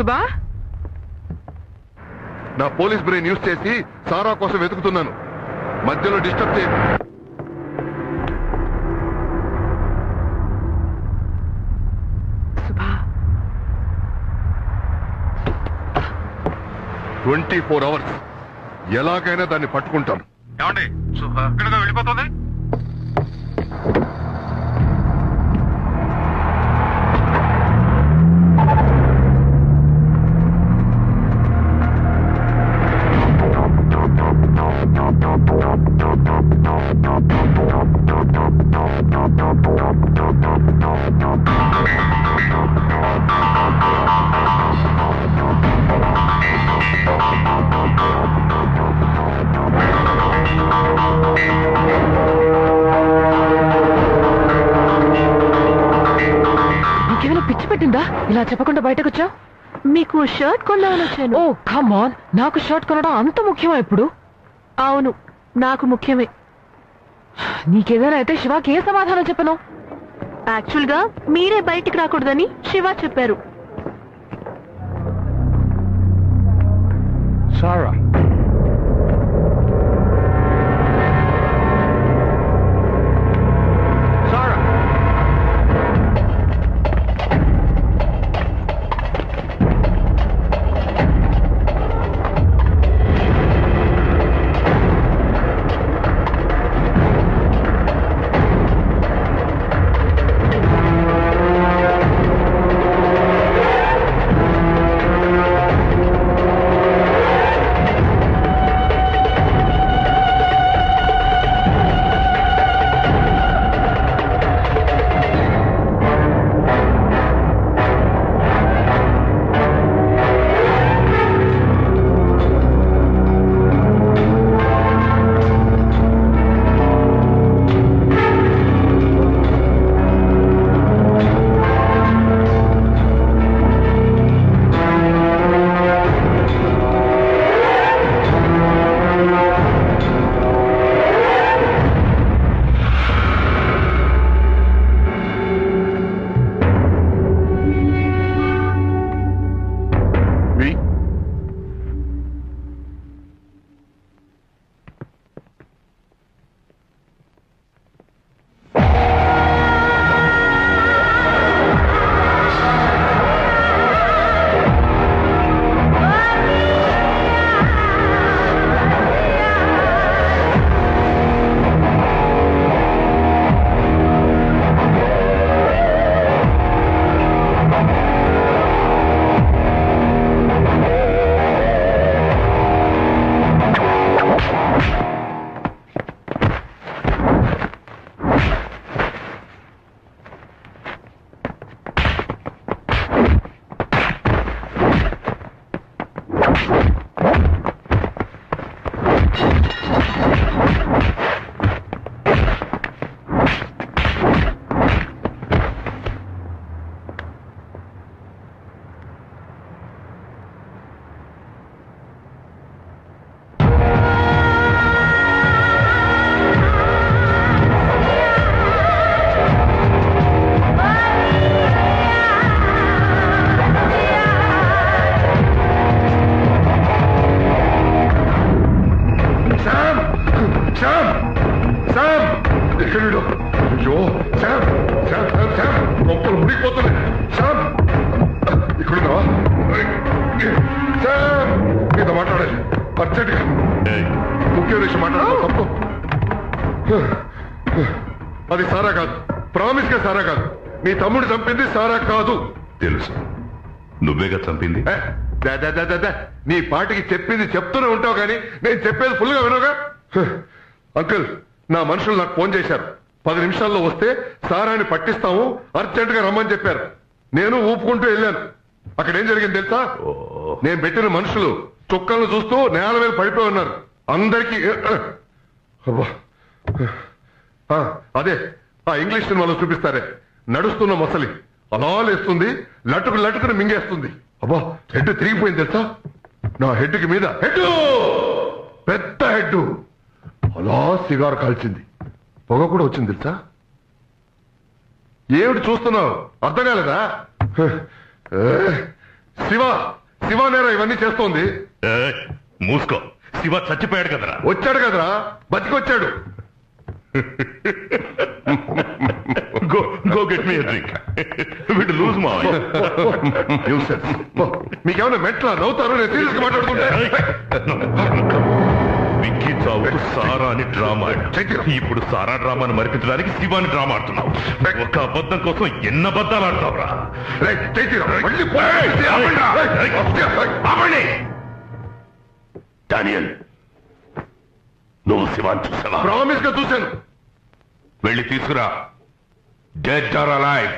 సుబా, నా police brain use చేసి సారా కోసం వెతుకుతున్నాను. మధ్యలో డిస్టర్బ్ చేయ. సుబా 24 hours ఎలాగైనా దాన్ని పట్టుకుంటాను. ఏమండి ఎక్కడిగా వెళ్ళిపోతుంది? నీకేమైనా పిచ్చి పెట్టిందా ఇలా చెప్పకుండా బయటకు వచ్చావు? మీకు షర్ట్ కొందామని వచ్చాను. ఓ కమ్ ఆన్, నాకు షర్ట్ కొనడం అంత ముఖ్యమా ఇప్పుడు? అవును, నాకు ముఖ్యమే. నీకేదైనా అయితే శివాకి ఏ సమాధానం చెప్పను? యాక్చువల్ గా మీరే బయటికి రాకూడదని శివ చెప్పారు. సారా అది సారా కాదు, ప్రామిస్ గా సారా కాదు. నీ తమ్ముడు చంపింది సారా కాదు. తెలుసు, నువ్వేగా చంపింది. నీ పాటికి చెప్పింది చెప్తూనే ఉంటావు కానీ నేను చెప్పేది ఫుల్ గా వినవుగా. అంకుల్, నా మనుషులు నాకు ఫోన్ చేశారు. 10 నిమిషాల్లో వస్తే సారాన్ని పట్టిస్తాము, అర్జెంట్ గా రమ్మని చెప్పారు. నేను ఊపుకుంటూ వెళ్ళాను. అక్కడ ఏం జరిగింది తెలుసా? నేను పెట్టిన మనుషులు చుక్కలను చూస్తూ నేల మీద పడిపోయి ఉన్నారు. అందరికీ అదే ఆ ఇంగ్లీష్ సినిమాలో చూపిస్తారే, నడుస్తున్న మొసలి అలా లేస్తుంది, లటుకు లటుకుని మింగేస్తుంది. అబ్బా, హెడ్ తిరిగిపోయింది తెలుసా? నా హెడ్ కి మీద హెడ్, పెద్ద హెడ్ అలా సిగారు కాల్చింది. పొగ కూడా వచ్చింది తెలుసా? ఏమిటి చూస్తున్నావు, అర్థం కాలేదా? శివ శివ నేరా ఇవన్నీ చేస్తోంది. మూసుకో, శివ చచ్చిపోయాడు కదరా. వచ్చాడు కదరా, బతికొచ్చాడు. Go get me drink. వీడు లూజ్ మా. మీకేమైనా మెట్లా నవ్వుతారు? నేను సీరియస్ గా మాట్లాడుతుంటే. విక్కీ చావుకు సారా అని డ్రామా. ఇప్పుడు సారా డ్రామాను మరిపించడానికి శివాని డ్రామా ఆడుతున్నావు. ఒక అబద్ధం కోసం ఎన్ని అబద్ధాలు ఆడతావురా? డానియల్, నువ్వు శివాన్ని చూసావా? ప్రామిస్ గా చూశాను. వెళ్ళి తీసుకురా. Dead or alive.